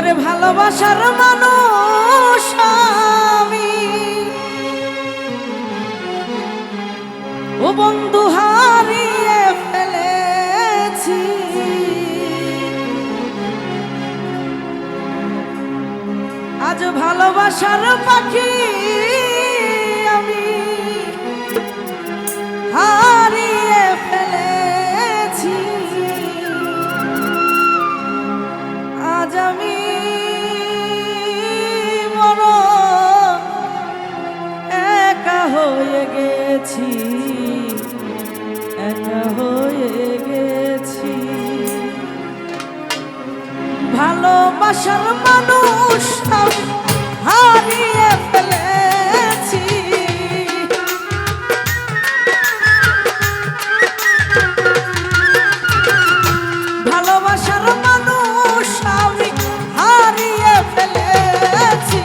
ওরে ভালোবাসার মানুষ আমি, ও বন্ধু হারিয়ে ফেলেছি। আজ ভালোবাসার পাখি আমি হারিয়ে ফেলেছি। আজ আমি বড় একা হয়ে গেছি, একা হয়ে গেছি। ভালোবাসার মানুষ আমি হারিয়ে ফেলেছি। ভালোবাসার মানুষ আমি হারিয়ে ফেলেছি।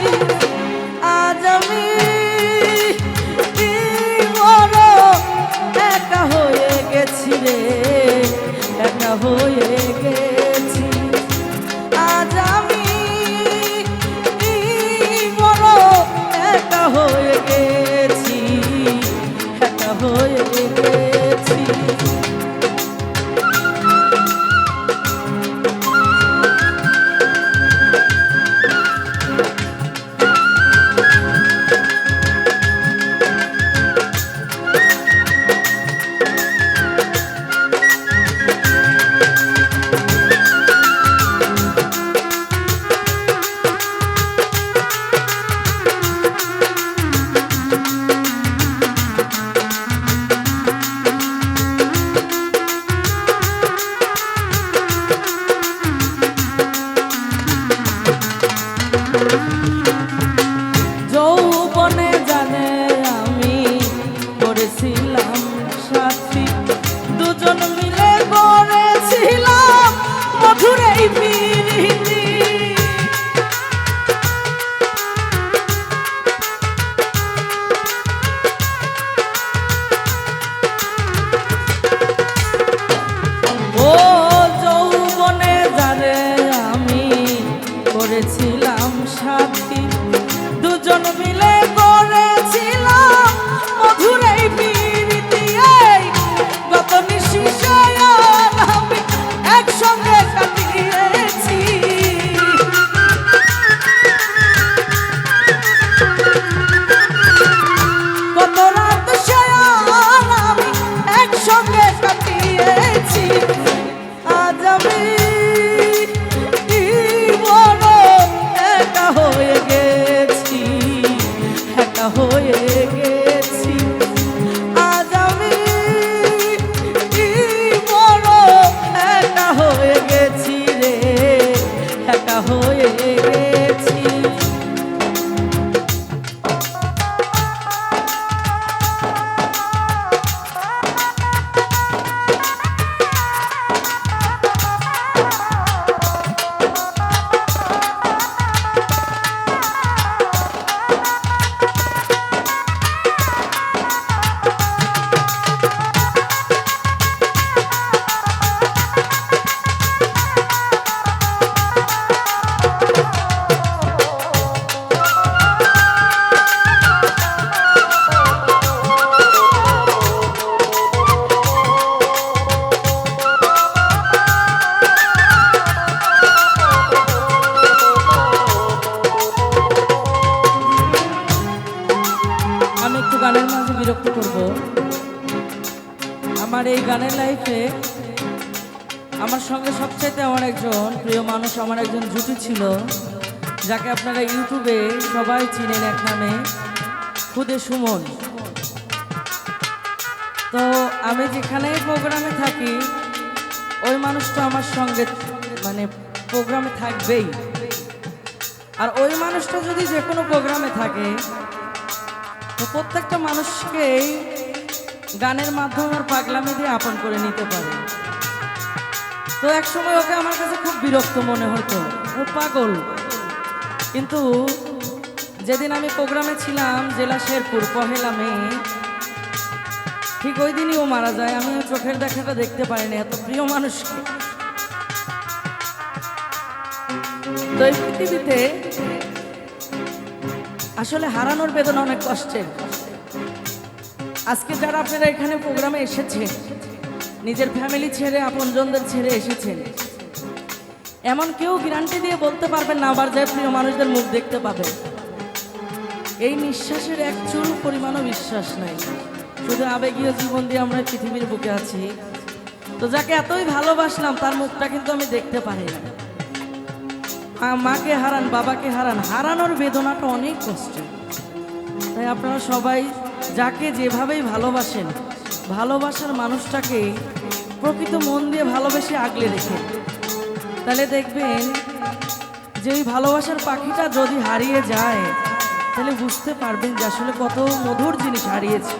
আজ আমি বড় একা হয়ে গেছি রে, একা হয়ে গেছি। আজ আমি বড় একা হয়ে গেছি, একা হয়ে গেছি। যৌবনে জানে আমি করেছিলাম সাথী, দুজন মিলে করেছিলাম মধুর এই প্রীতি। ও যৌবনে জানে আমি করেছিলাম সাথী, দুজন মিলে করেছিলাম মধুর এই প্রীতি। গত নিশিষে আমি একসঙ্গে কাটিয়েছি। কত রাত সে আমি একসঙ্গে কাটিয়েছি। আজ আমি বড় একা হয়ে গেছি, একা হয়ে গেছি। আজ আমি বড় একা হয়ে গেছি রে, একা হয়ে গেছি। আমি একটু গানের মাঝে বিরক্ত করব। আমার এই গানের লাইফে আমার সঙ্গে সবচাইতে আমার একজন প্রিয় মানুষ, আমার একজন জুটি ছিল, যাকে আপনারা ইউটিউবে সবাই চিনেন এক নামে, খুদে সুমন। তো আমি যেখানে প্রোগ্রামে থাকি ওই মানুষটা আমার সঙ্গে মানে প্রোগ্রামে থাকবেই। আর ওই মানুষটা যদি যে কোনো প্রোগ্রামে থাকে তো প্রত্যেকটা মানুষকেই গানের মাধ্যমে আর পাগলামি দিয়ে আপন করে নিতে পারে। তো এক সময় ওকে আমার কাছে খুব বিরক্ত মনে হতো, ও পাগল। কিন্তু যেদিন আমি প্রোগ্রামে ছিলাম জেলা শেরপুর পহেলা মে, ঠিক ওই দিনই ও মারা যায়। আমি চোখের দেখাটা দেখতে পারিনি, এত প্রিয় মানুষকে। তো এই পৃথিবীতে আসলে হারানোর বেদনা অনেক কষ্টের। আজকে যারা আপনারা এখানে প্রোগ্রামে এসেছেন, নিজের ফ্যামিলি ছেড়ে আপনজনদের ছেড়ে এসেছেন, এমন কেউ গ্যারান্টি দিয়ে বলতে পারবেন না আবার যে প্রিয় মানুষদের মুখ দেখতে পাবেন। এই নিঃশ্বাসের এক চুল পরিমাণও বিশ্বাস নাই, শুধু আবেগীয় জীবন দিয়ে আমরা পৃথিবীর বুকে আছি। তো যাকে এতই ভালোবাসলাম তার মুখটা কিন্তু আমি দেখতে পারি না। মাকে হারান, বাবাকে হারান, হারানোর বেদনাটা অনেক কষ্ট। তাই আপনারা সবাই যাকে যেভাবেই ভালোবাসেন, ভালোবাসার মানুষটাকে প্রকৃত মন দিয়ে ভালোবেসে আগলে রেখে, তাহলে দেখবেন যে ওই ভালোবাসার পাখিটা যদি হারিয়ে যায় তাহলে বুঝতে পারবেন যে আসলে কত মধুর জিনিস হারিয়েছে।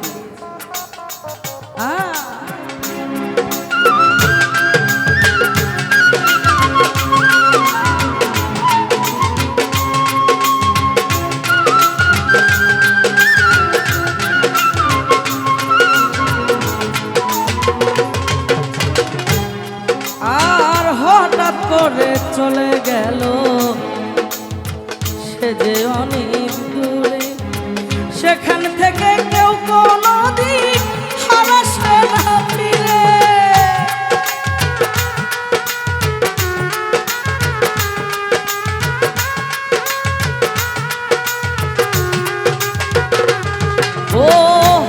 আর হঠাৎ করে চলে গেল সে যে অনেক দূরে, সেখান থেকে কেউ কোনোদিন হারাসে না ফিরে। ও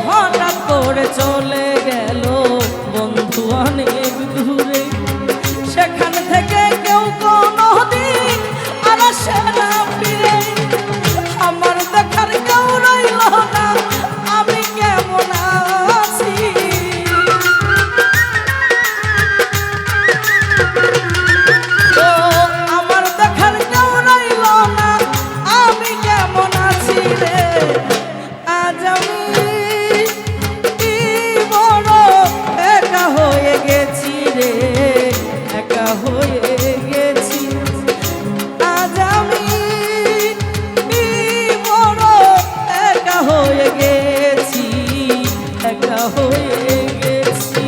হঠাৎ করে চলে গেল বন্ধু অনেক দূরে, সেখান থেকে কেউ কোনোদিন আর আসে না ফিরে। আমার দেখার কেউ রইল না, আমি কেমন আছি। ও আমার দেখার কেউ রইল না, আমি কেমন আছি রে। আজ আমি বড় একা হয়ে গেছি রে, একা হয়ে গেছি। আজ আমি বড় একা হয়ে গেছি, একা হয়ে গেছি।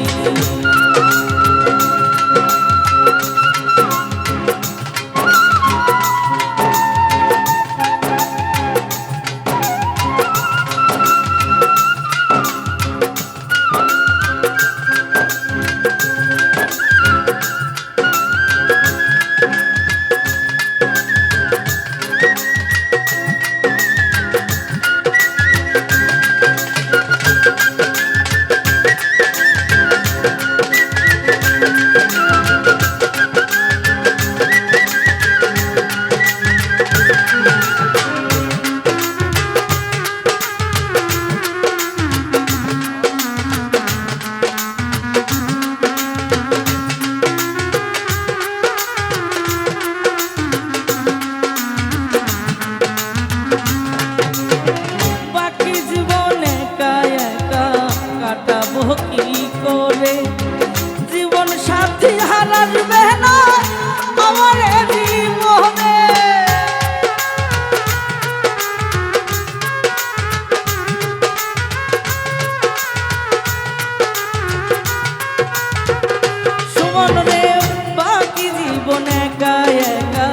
জীবন সাথী হারাবে না আমার জীবনে। সুমন রে বাকি জীবন একা একা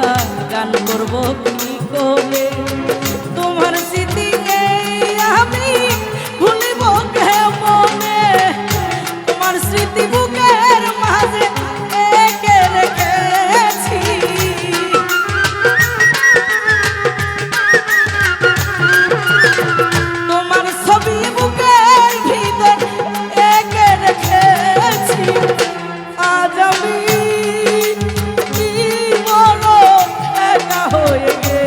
গান করবো কি করে, তোমার স্মৃতিকে আমি ভুলিব কেমনে। তোমার স্মৃতি বুকের মাঝে এঁকে রেখেছি, তোমার ছবি বুকের ভিতর এঁকে রেখেছি। আজ আমি বড় একা হয়ে গেছি।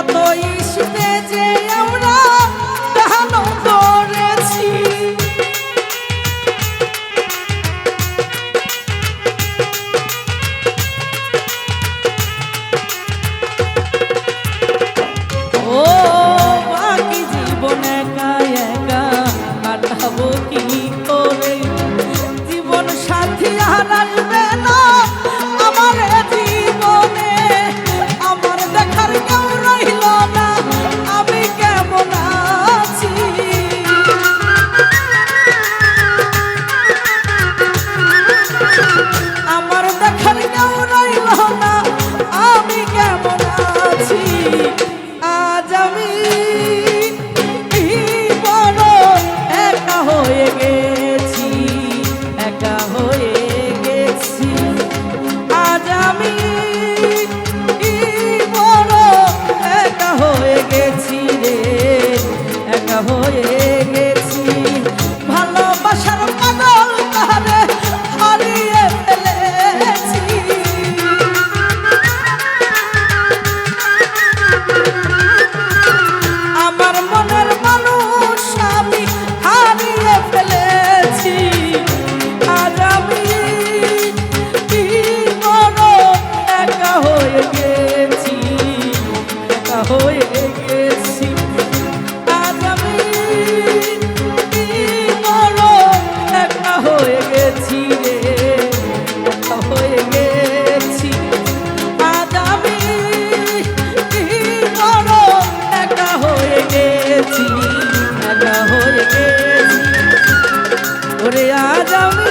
কত ইস্তে যে আমরা গান করেছি, ও বাকি জীবন একা একা কাটাবো কি করে, জীবন সাথী আর আসবে না আমার জীবনে, আমার দেখার কেউ রইল না আমি কেমন আছি। আমার দেখার কেউ রইল না আমি কেমন আছি। আজ আমি বড় একা হয়ে গেছি, একা হয়ে গেছি। আজ আমি বড় একা হয়ে গেছি রে, একা হয়ে গেছি। ভালোবাসার পাগল তারে হারিয়ে ফেলেছি, আমার মনের মানুষ আমি হারিয়ে ফেলেছি। আজ আমি বড় একা হয়ে গেছি, একা হয়ে গেছি। আজ আমি বড় একা হয়ে গেছি রে, একা হয়ে গেছি। আজ আমি বড় একা হয়ে গেছি, একা হয়ে গেছি। ওরে আজ আমি